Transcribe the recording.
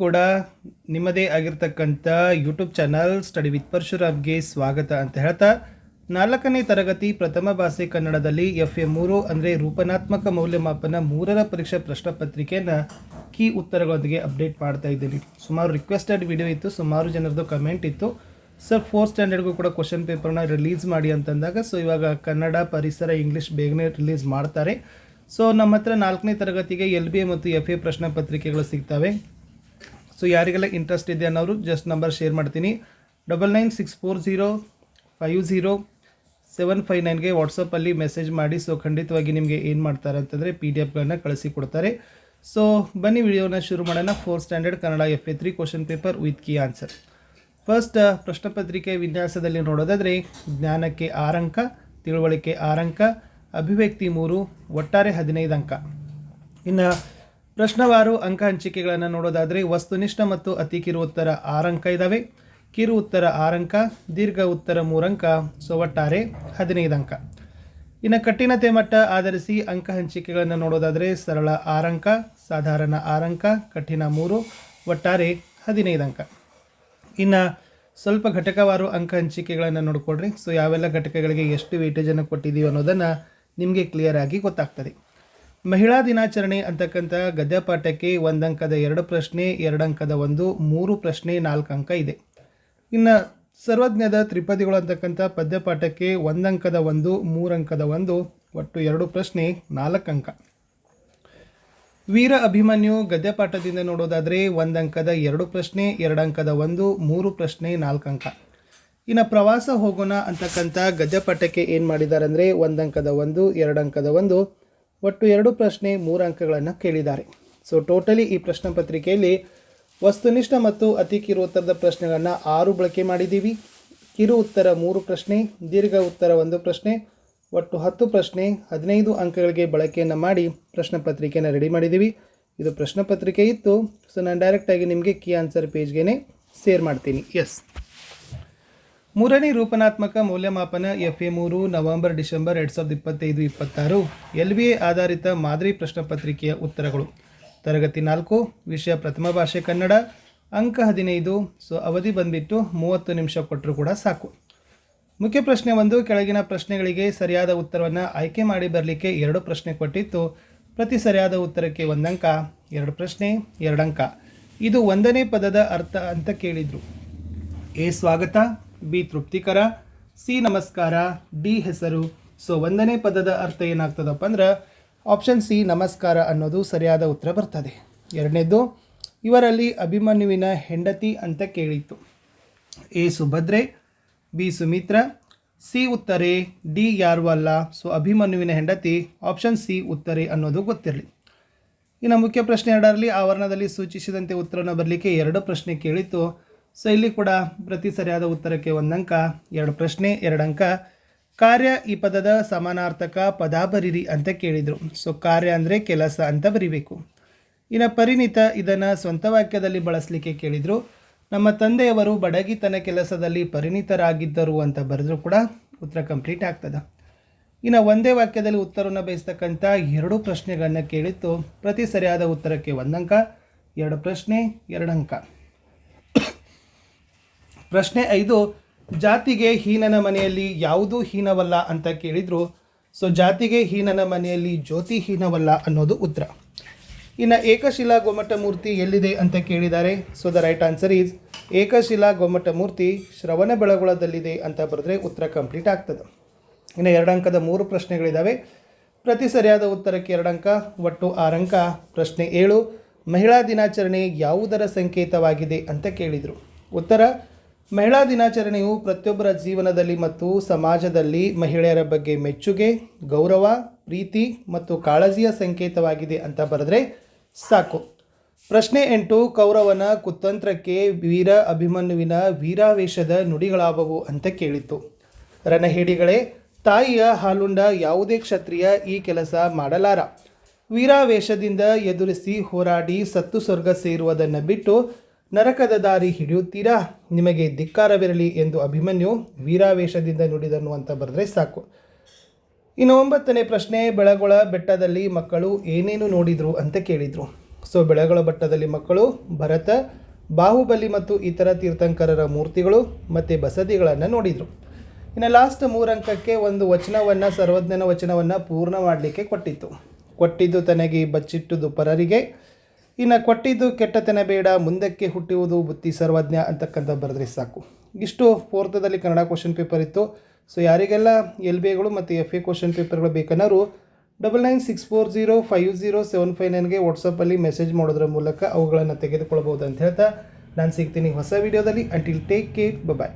ಕೂಡ ನಿಮ್ಮದೇ ಆಗಿರ್ತಕ್ಕಂಥ ಯೂಟ್ಯೂಬ್ ಚಾನಲ್ ಸ್ಟಡಿ ವಿತ್ ಪರಶುರಾಮ್ಗೆ ಸ್ವಾಗತ ಅಂತ ಹೇಳ್ತಾ 4ನೇ ತರಗತಿ ಪ್ರಥಮ ಭಾಷೆ ಕನ್ನಡದಲ್ಲಿ FA3 ಅಂದರೆ ರೂಪನಾತ್ಮಕ ಮೌಲ್ಯಮಾಪನ 3ರ ಪರೀಕ್ಷಾ ಪ್ರಶ್ನೆ ಪತ್ರಿಕೆಯನ್ನು ಕೀ ಉತ್ತರಗಳೊಂದಿಗೆ ಅಪ್ಡೇಟ್ ಮಾಡ್ತಾ ಇದ್ದೀನಿ. ಸುಮಾರು ರಿಕ್ವೆಸ್ಟೆಡ್ ವಿಡಿಯೋ ಇತ್ತು, ಸುಮಾರು ಜನರದ್ದು ಕಮೆಂಟ್ ಇತ್ತು. ಸರ್ 4th ಸ್ಟ್ಯಾಂಡರ್ಡ್ಗೂ ಕೂಡ ಕ್ವಶನ್ ಪೇಪರ್ನ ರಿಲೀಸ್ ಮಾಡಿ ಅಂತಂದಾಗ ಇವಾಗ ಕನ್ನಡ, ಪರಿಸರ, ಇಂಗ್ಲೀಷ್ ಬೇಗನೆ ರಿಲೀಸ್ ಮಾಡ್ತಾರೆ. ನಮ್ಮ ಹತ್ರ 4ನೇ ತರಗತಿಗೆ LBA ಮತ್ತು FA ಪ್ರಶ್ನೆ ಪತ್ರಿಕೆಗಳು ಸಿಗ್ತವೆ. ಯಾರಿಗೆಲ್ಲ ಇಂಟ್ರೆಸ್ಟ್ ಇದೆ ಅನ್ನೋರು ಜಸ್ಟ್ ನಂಬರ್ ಶೇರ್ ಮಾಡ್ತೀನಿ. 9964050759ಗೆ ವಾಟ್ಸಪ್ಪಲ್ಲಿ ಮೆಸೇಜ್ ಮಾಡಿ. ಖಂಡಿತವಾಗಿ ನಿಮಗೆ ಏನು ಮಾಡ್ತಾರೆ ಅಂತಂದರೆ PDF ಕಳಿಸಿ ಕೊಡ್ತಾರೆ. ಬನ್ನಿ ವಿಡಿಯೋನ ಶುರು ಮಾಡೋಣ. 4th standard Kannada FA3 question paper with key answer. First ಪ್ರಶ್ನೆ ಪತ್ರಿಕೆ ವಿನ್ಯಾಸದಲ್ಲಿ ನೋಡೋದಾದರೆ ಜ್ಞಾನಕ್ಕೆ 6 ಅಂಕ, ತಿಳುವಳಿಕೆ 6 ಅಂಕ, ಅಭಿವ್ಯಕ್ತಿ 3, ಒಟ್ಟಾರೆ 15 ಅಂಕ. ಇನ್ನು ಪ್ರಶ್ನವಾರು ಅಂಕ ಹಂಚಿಕೆಗಳನ್ನು ನೋಡೋದಾದರೆ ವಸ್ತುನಿಷ್ಠ ಮತ್ತು ಅತಿ ಕಿರು ಉತ್ತರ 6 ಅಂಕ ಇದ್ದಾವೆ, ಕಿರು ಉತ್ತರ 6 ಅಂಕ, ದೀರ್ಘ ಉತ್ತರ 3 ಅಂಕ, ಒಟ್ಟಾರೆ 15 ಅಂಕ. ಇನ್ನು ಕಠಿಣತೆ ಮಟ್ಟ ಆಧರಿಸಿ ಅಂಕ ಹಂಚಿಕೆಗಳನ್ನು ನೋಡೋದಾದರೆ ಸರಳ 6 ಅಂಕ, ಸಾಧಾರಣ 6 ಅಂಕ, ಕಠಿಣ 3, ಒಟ್ಟಾರೆ 15 ಅಂಕ. ಇನ್ನು ಸ್ವಲ್ಪ ಘಟಕವಾರು ಅಂಕ ಹಂಚಿಕೆಗಳನ್ನು ನೋಡಿಕೊಡ್ರಿ. ಯಾವೆಲ್ಲ ಘಟಕಗಳಿಗೆ ಎಷ್ಟು ವೇಟೇಜನ್ನು ಕೊಟ್ಟಿದ್ದೀವಿ ಅನ್ನೋದನ್ನು ನಿಮಗೆ ಕ್ಲಿಯರ್ ಆಗಿ ಗೊತ್ತಾಗ್ತದೆ. ಮಹಿಳಾ ದಿನಾಚರಣೆ ಅಂತಕ್ಕಂಥ ಗದ್ಯಪಾಠಕ್ಕೆ 1 ಅಂಕದ 2 ಪ್ರಶ್ನೆ, 2 ಅಂಕದ 1, 3 ಪ್ರಶ್ನೆ, 4 ಅಂಕ ಇದೆ. ಇನ್ನು ಸರ್ವಜ್ಞದ ತ್ರಿಪದಿಗಳು ಅಂತಕ್ಕಂಥ ಪದ್ಯಪಾಠಕ್ಕೆ 1 ಅಂಕದ 1, 3 ಅಂಕದ 1, ಒಟ್ಟು 2 ಪ್ರಶ್ನೆ, 4 ಅಂಕ. ವೀರ ಅಭಿಮನ್ಯು ಗದ್ಯಪಾಠದಿಂದ ನೋಡೋದಾದರೆ 1 ಅಂಕದ 2 ಪ್ರಶ್ನೆ, 2 ಅಂಕದ 1, 3 ಪ್ರಶ್ನೆ, 4 ಅಂಕ. ಇನ್ನು ಪ್ರವಾಸ ಹೋಗೋಣ ಅಂತಕ್ಕಂಥ ಗದ್ಯಪಾಠಕ್ಕೆ ಏನು ಮಾಡಿದ್ದಾರೆ ಅಂದರೆ 1 ಅಂಕದ 1, 2 ಅಂಕದ 1, ಒಟ್ಟು 2 ಪ್ರಶ್ನೆ, 3 ಅಂಕಗಳನ್ನು ಕೇಳಿದ್ದಾರೆ. ಟೋಟಲಿ ಈ ಪ್ರಶ್ನೆ ಪತ್ರಿಕೆಯಲ್ಲಿ ವಸ್ತುನಿಷ್ಠ ಮತ್ತು ಅತಿ ಕಿರು ಉತ್ತರದ ಪ್ರಶ್ನೆಗಳನ್ನು 6 ಬಳಕೆ ಮಾಡಿದ್ದೀವಿ. ಕಿರು ಉತ್ತರ 3 ಪ್ರಶ್ನೆ, ದೀರ್ಘ ಉತ್ತರ 1 ಪ್ರಶ್ನೆ, ಒಟ್ಟು 10 ಪ್ರಶ್ನೆ, 15 ಅಂಕಗಳಿಗೆ ಬಳಕೆಯನ್ನು ಮಾಡಿ ಪ್ರಶ್ನೆ ಪತ್ರಿಕೆಯನ್ನು ರೆಡಿ ಮಾಡಿದ್ದೀವಿ. ಇದು ಪ್ರಶ್ನೆ ಪತ್ರಿಕೆ ಇತ್ತು. ನಾನು ಡೈರೆಕ್ಟಾಗಿ ನಿಮಗೆ ಕೀ ಆನ್ಸರ್ ಪೇಜ್ಗೆ ಶೇರ್ ಮಾಡ್ತೀನಿ. ಎಸ್, 3ನೇ ರೂಪನಾತ್ಮಕ ಮೌಲ್ಯಮಾಪನ FA3 ನವೆಂಬರ್ ಡಿಸೆಂಬರ್ 2025-26 LBA ಆಧಾರಿತ ಮಾದರಿ ಪ್ರಶ್ನೆ ಪತ್ರಿಕೆಯ ಉತ್ತರಗಳು. ತರಗತಿ 4, ವಿಷಯ ಪ್ರಥಮ ಭಾಷೆ ಕನ್ನಡ, ಅಂಕ 15. ಅವಧಿ ಬಂದುಬಿಟ್ಟು 30 ನಿಮಿಷ ಕೊಟ್ಟರು ಕೂಡ ಸಾಕು. ಮುಖ್ಯ ಪ್ರಶ್ನೆ 1, ಕೆಳಗಿನ ಪ್ರಶ್ನೆಗಳಿಗೆ ಸರಿಯಾದ ಉತ್ತರವನ್ನು ಆಯ್ಕೆ ಮಾಡಿ ಬರಲಿಕ್ಕೆ 2 ಪ್ರಶ್ನೆ ಕೊಟ್ಟಿತ್ತು. ಪ್ರತಿ ಸರಿಯಾದ ಉತ್ತರಕ್ಕೆ 1 ಅಂಕ, 2 ಪ್ರಶ್ನೆ 2 ಅಂಕ. ಇದು 1ನೇ ಪದದ ಅರ್ಥ ಅಂತ ಕೇಳಿದರು. A ಸ್ವಾಗತ, B ತೃಪ್ತಿಕರ, C ನಮಸ್ಕಾರ, D ಹೆಸರು. 1ನೇ ಪದದ ಅರ್ಥ ಏನಾಗ್ತದಪ್ಪ ಅಂದ್ರೆ ಆಪ್ಷನ್ C ನಮಸ್ಕಾರ ಅನ್ನೋದು ಸರಿಯಾದ ಉತ್ತರ ಬರ್ತದೆ. 2ನೇದು, ಇವರಲ್ಲಿ ಅಭಿಮನ್ಯುವಿನ ಹೆಂಡತಿ ಅಂತ ಕೇಳಿತ್ತು. A Subhadra, B Sumitra, C ಉತ್ತರೆ, D ಯಾರು ಅಲ್ಲ. ಅಭಿಮನ್ಯುವಿನ ಹೆಂಡತಿ ಆಪ್ಷನ್ C ಉತ್ತರೆ ಅನ್ನೋದು ಗೊತ್ತಿರಲಿ. ಇನ್ನು ಮುಖ್ಯ ಪ್ರಶ್ನೆ 2ರಲ್ಲಿ ಆವರಣದಲ್ಲಿ ಸೂಚಿಸಿದಂತೆ ಉತ್ತರವನ್ನು ಬರಲಿಕ್ಕೆ 2 ಪ್ರಶ್ನೆ ಕೇಳಿತ್ತು. ಇಲ್ಲಿ ಕೂಡ ಪ್ರತಿ ಸರಿಯಾದ ಉತ್ತರಕ್ಕೆ 1 ಅಂಕ, 2 ಪ್ರಶ್ನೆ 2 ಅಂಕ. ಕಾರ್ಯ ಈ ಪದದ ಸಮಾನಾರ್ಥಕ ಪದ ಬರೀರಿ ಅಂತ ಕೇಳಿದರು. ಕಾರ್ಯ ಅಂದರೆ ಕೆಲಸ ಅಂತ ಬರಿಬೇಕು. ಇನ್ನು ಪರಿಣಿತ ಇದನ್ನು ಸ್ವಂತ ವಾಕ್ಯದಲ್ಲಿ ಬಳಸಲಿಕ್ಕೆ ಕೇಳಿದರು. ನಮ್ಮ ತಂದೆಯವರು ಬಡಗಿತನ ಕೆಲಸದಲ್ಲಿ ಪರಿಣಿತರಾಗಿದ್ದರು ಅಂತ ಬರೆದರೂ ಕೂಡ ಉತ್ತರ ಕಂಪ್ಲೀಟ್ ಆಗ್ತದೆ. ಇನ್ನು ಒಂದೇ ವಾಕ್ಯದಲ್ಲಿ ಉತ್ತರವನ್ನು ಬಯಸ್ತಕ್ಕಂಥ 2 ಪ್ರಶ್ನೆಗಳನ್ನು ಕೇಳಿತ್ತು. ಪ್ರತಿ ಸರಿಯಾದ ಉತ್ತರಕ್ಕೆ 1 ಅಂಕ, 2 ಪ್ರಶ್ನೆ 2 ಅಂಕ. ಪ್ರಶ್ನೆ 5, ಜಾತಿಗೆ ಹೀನನ ಮನೆಯಲ್ಲಿ ಯಾವುದೂ ಹೀನವಲ್ಲ ಅಂತ ಕೇಳಿದರು. ಜಾತಿಗೆ ಹೀನನ ಮನೆಯಲ್ಲಿ ಜ್ಯೋತಿ ಹೀನವಲ್ಲ ಅನ್ನೋದು ಉತ್ತರ. ಇನ್ನು ಏಕಶಿಲಾ ಗೊಮ್ಮಟ ಮೂರ್ತಿ ಎಲ್ಲಿದೆ ಅಂತ ಕೇಳಿದ್ದಾರೆ. ದ ರೈಟ್ ಆನ್ಸರ್ ಈಸ್ ಏಕಶಿಲಾ ಗೊಮ್ಮಟ ಮೂರ್ತಿ ಶ್ರವಣಬೆಳಗೊಳದಲ್ಲಿದೆ ಅಂತ ಬರೆದ್ರೆ ಉತ್ತರ ಕಂಪ್ಲೀಟ್ ಆಗ್ತದೆ. ಇನ್ನು 2 ಅಂಕದ 3 ಪ್ರಶ್ನೆಗಳಿದ್ದಾವೆ. ಪ್ರತಿ ಸರಿಯಾದ ಉತ್ತರಕ್ಕೆ 2 ಅಂಕ, ಒಟ್ಟು 6 ಅಂಕ. ಪ್ರಶ್ನೆ 7, ಮಹಿಳಾ ದಿನಾಚರಣೆ ಯಾವುದರ ಸಂಕೇತವಾಗಿದೆ ಅಂತ ಕೇಳಿದರು. ಉತ್ತರ, ಮಹಿಳಾ ದಿನಾಚರಣೆಯು ಪ್ರತಿಯೊಬ್ಬರ ಜೀವನದಲ್ಲಿ ಮತ್ತು ಸಮಾಜದಲ್ಲಿ ಮಹಿಳೆಯರ ಬಗ್ಗೆ ಮೆಚ್ಚುಗೆ, ಗೌರವ, ಪ್ರೀತಿ ಮತ್ತು ಕಾಳಜಿಯ ಸಂಕೇತವಾಗಿದೆ ಅಂತ ಬರೆದ್ರೆ ಸಾಕು. ಪ್ರಶ್ನೆ 8, ಕೌರವನ ಕುತಂತ್ರಕ್ಕೆ ವೀರ ಅಭಿಮನ್ಯುವಿನ ವೀರಾವೇಶದ ನುಡಿಗಳಾವವು ಅಂತ ಕೇಳಿತ್ತು. ರಣಹೇಡಿಗಳೇ, ತಾಯಿಯ ಹಾಲುಂಡ ಯಾವುದೇ ಕ್ಷತ್ರಿಯ ಈ ಕೆಲಸ ಮಾಡಲಾರ. ವೀರಾವೇಶದಿಂದ ಎದುರಿಸಿ ಹೋರಾಡಿ ಸತ್ತು ಸ್ವರ್ಗ ಸೇರುವುದನ್ನು ಬಿಟ್ಟು ನರಕದ ದಾರಿ ಹಿಡಿಯುತ್ತೀರಾ, ನಿಮಗೆ ಧಿಕ್ಕಾರವಿರಲಿ ಎಂದು ಅಭಿಮನ್ಯು ವೀರಾವೇಶದಿಂದ ನುಡಿದನು ಅಂತ ಬರೆದ್ರೆ ಸಾಕು. ಇನ್ನು 9ನೇ ಪ್ರಶ್ನೆ, ಬೆಳಗೊಳ ಬೆಟ್ಟದಲ್ಲಿ ಮಕ್ಕಳು ಏನೇನು ನೋಡಿದರು ಅಂತ ಕೇಳಿದರು. ಸೊ ಬೆಳಗಳ ಬೆಟ್ಟದಲ್ಲಿ ಮಕ್ಕಳು, ಭರತ, ಬಾಹುಬಲಿ ಮತ್ತು ಇತರ ತೀರ್ಥಂಕರರ ಮೂರ್ತಿಗಳು ಮತ್ತು ಬಸದಿಗಳನ್ನು ನೋಡಿದರು. ಇನ್ನು ಲಾಸ್ಟ್ 3 ಅಂಕಕ್ಕೆ ಒಂದು ವಚನವನ್ನು, ಸರ್ವಜ್ಞನ ವಚನವನ್ನು ಪೂರ್ಣ ಮಾಡಲಿಕ್ಕೆ ಕೊಟ್ಟಿತ್ತು. ಕೊಟ್ಟಿದ್ದು ತನಗೆ ಬಚ್ಚಿಟ್ಟುದು ಪರರಿಗೆ, ಇನ್ನು ಕೊಟ್ಟಿದ್ದು ಕೆಟ್ಟತನ ಬೇಡ, ಮುಂದಕ್ಕೆ ಹುಟ್ಟುವುದು ಬುತ್ತಿ ಸರ್ವಜ್ಞ ಅಂತಕ್ಕಂಥ ಬರೆದ್ರೆ ಸಾಕು. ಇಷ್ಟು 4th ಕನ್ನಡ ಕ್ವಶನ್ ಪೇಪರ್ ಇತ್ತು. ಸೊ ಯಾರಿಗೆಲ್ಲ LBAಗಳು ಮತ್ತು FA ಕ್ವಶನ್ ಪೇಪರ್ಗಳು ಬೇಕನ್ನೋರು 9964050759ಗೆ ವಾಟ್ಸಪ್ಪಲ್ಲಿ ಮೆಸೇಜ್ ಮಾಡೋದ್ರ ಮೂಲಕ ಅವುಗಳನ್ನು ತೆಗೆದುಕೊಳ್ಬೋದು ಅಂತ ಹೇಳ್ತಾ ನಾನು ಸಿಗ್ತೀನಿ ಹೊಸ ವಿಡಿಯೋದಲ್ಲಿ. ಅಂಟಿಲ್ ಟೇಕ್ ಕೇರ್, ಬಾಯ್.